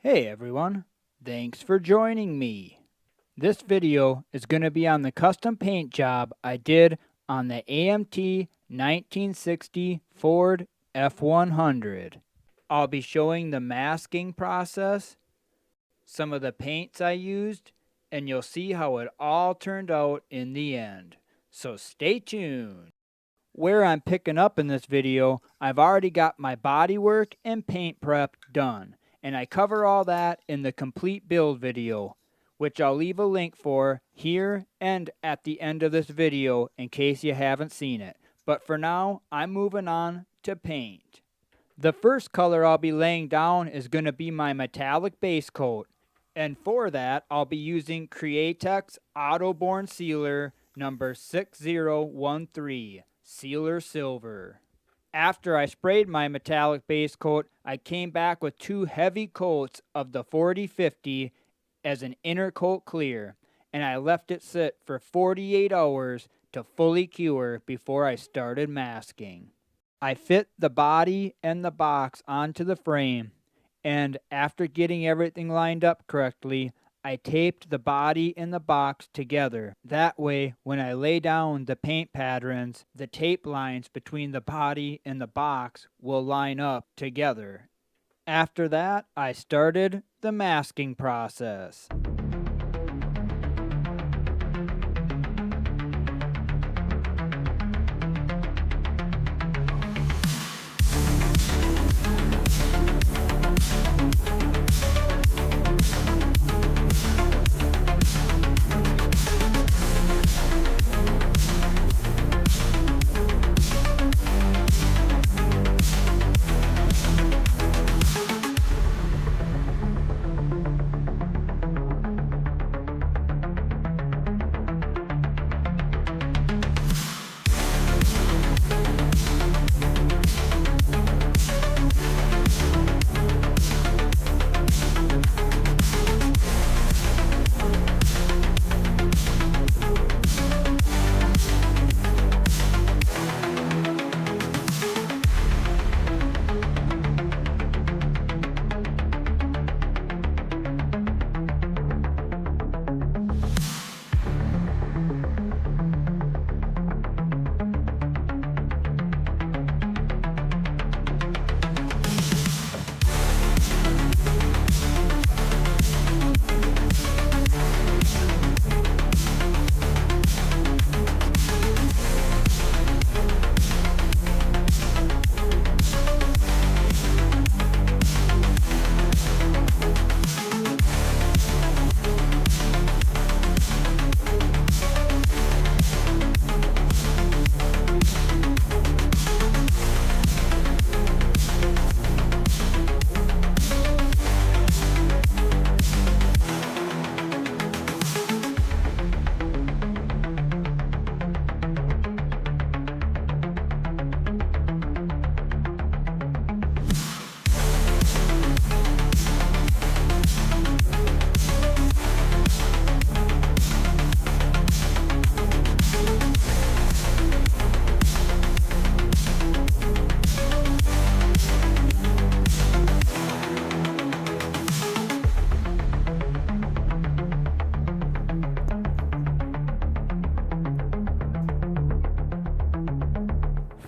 Hey everyone, thanks for joining me. This video is going to be on the custom paint job I did on the AMT 1960 Ford F100. I'll be showing the masking process, some of the paints I used, and you'll see how it all turned out in the end. So stay tuned. Where I'm picking up in this video, I've already got my bodywork and paint prep done, and I cover all that in the complete build video, which I'll leave a link for here and at the end of this video in case you haven't seen it. But for now, I'm moving on to paint. The first color I'll be laying down is going to be my metallic base coat, and for that I'll be using Createx Autoborn Sealer number 6013. Sealer Silver. After I sprayed my metallic base coat, I came back with 2 heavy coats of the 4050 as an inner coat clear, and I left it sit for 48 hours to fully cure before I started masking. I fit the body and the box onto the frame, and after getting everything lined up correctly, I taped the body and the box together. That way, when I lay down the paint patterns, the tape lines between the body and the box will line up together. After that, I started the masking process.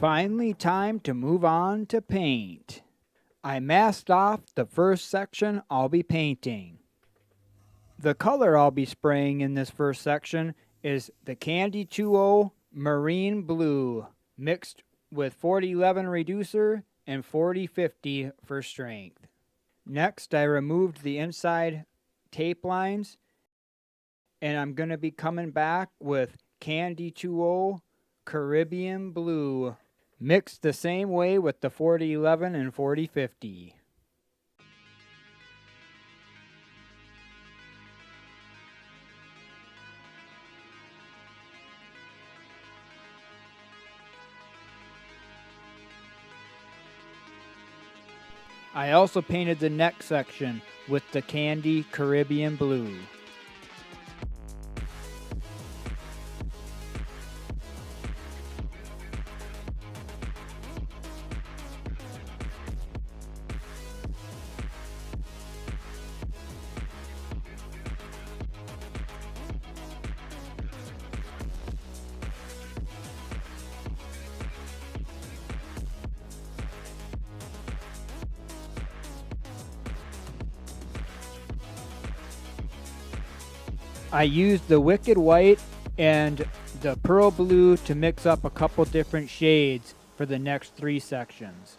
Finally, time to move on to paint. I masked off the first section I'll be painting. The color I'll be spraying in this first section is the Candy 2.0 Marine Blue, mixed with 4011 reducer and 4050 for strength. Next, I removed the inside tape lines, and I'm going to be coming back with Candy 2.0 Caribbean Blue, mixed the same way with the 4011 and 4050. I also painted the neck section with the Candy Caribbean Blue. I used the Wicked White and the Pearl Blue to mix up a couple different shades for the next 3 sections.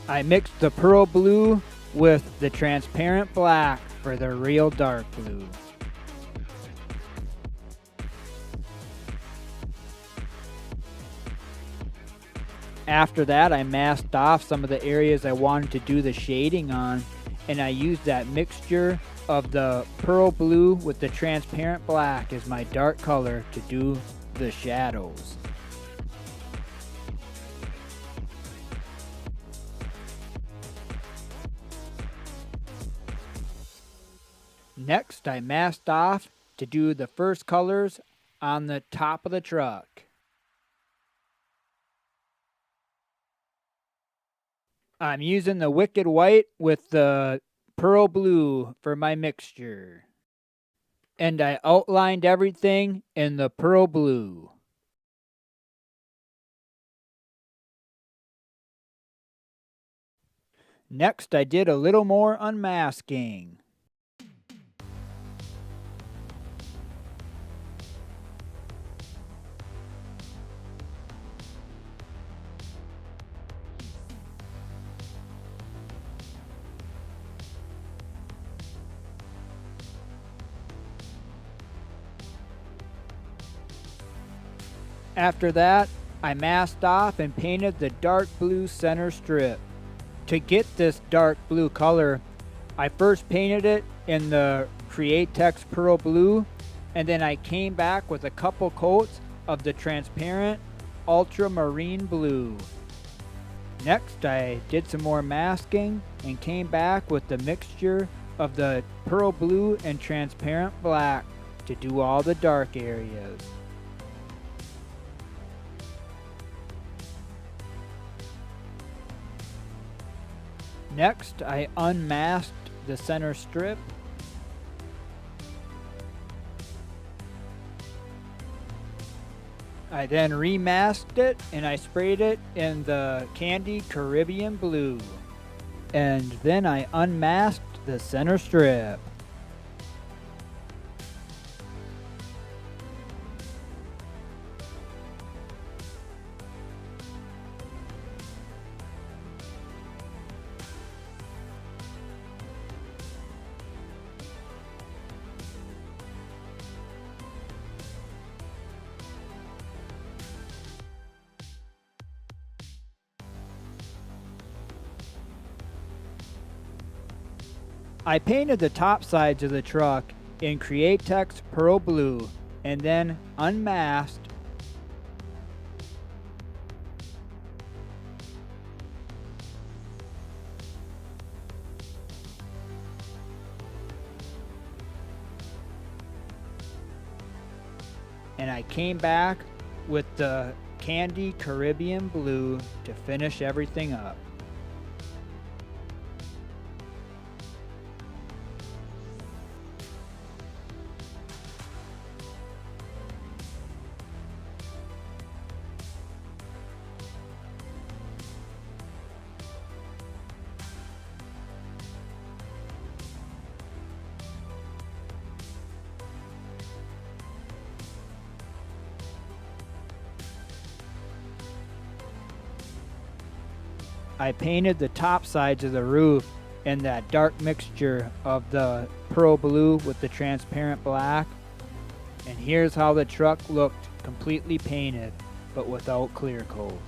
I mixed the Pearl Blue with the transparent black for the real dark blue. After that, I masked off some of the areas I wanted to do the shading on, and I used that mixture of the Pearl Blue with the transparent black as my dark color to do the shadows. Next, I masked off to do the first colors on the top of the truck. I'm using the Wicked White with the Pearl Blue for my mixture. And I outlined everything in the Pearl Blue. Next, I did a little more unmasking. After that, I masked off and painted the dark blue center strip. To get this dark blue color, I first painted it in the Createx Pearl Blue, and then I came back with a couple coats of the transparent Ultramarine Blue. Next, I did some more masking and came back with the mixture of the Pearl Blue and transparent black to do all the dark areas. Next, I unmasked the center strip. I then remasked it and I sprayed it in the Candy Caribbean Blue. And then I unmasked the center strip. I painted the top sides of the truck in Createx Pearl Blue and then unmasked and I came back with the Candy Caribbean Blue to finish everything up. I painted the top sides of the roof in that dark mixture of the Pearl Blue with the transparent black. And here's how the truck looked completely painted, but without clear coat.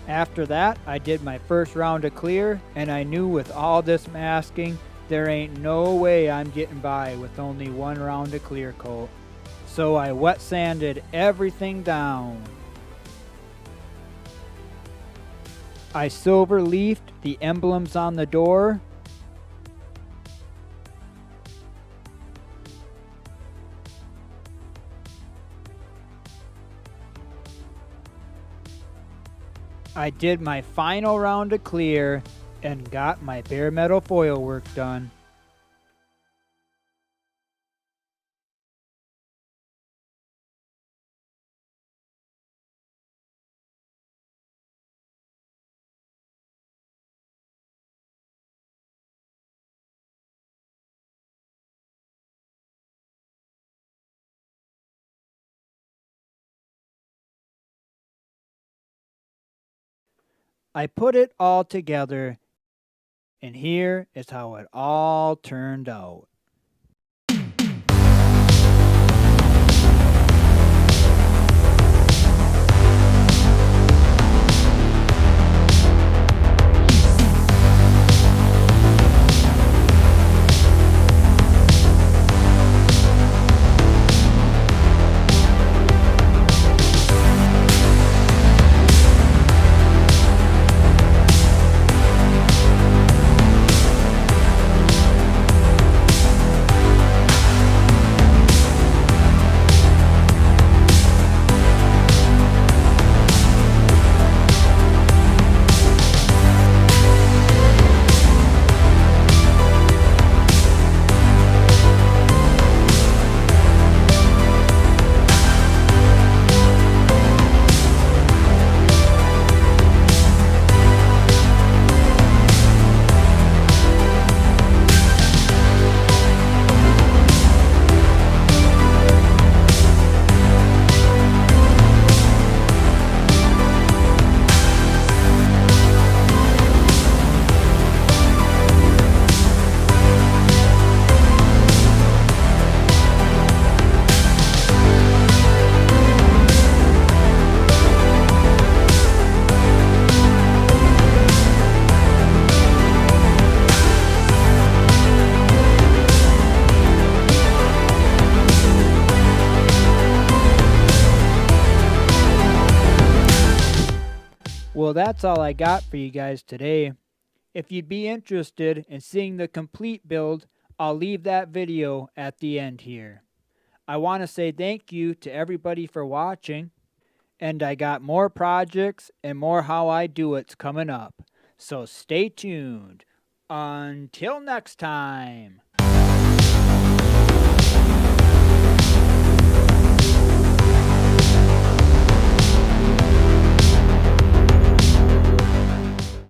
After that, I did my first round of clear, and I knew with all this masking, there ain't no way I'm getting by with only one round of clear coat. So I wet sanded everything down. I silver leafed the emblems on the door. I did my final round of clear and got my bare metal foil work done. I put it all together, and here is how it all turned out. Well, that's all I got for you guys today. If you'd be interested in seeing the complete build, I'll leave that video at the end here. I want to say thank you to everybody for watching, and I got more projects and more how I do it's coming up. So stay tuned. Until next time.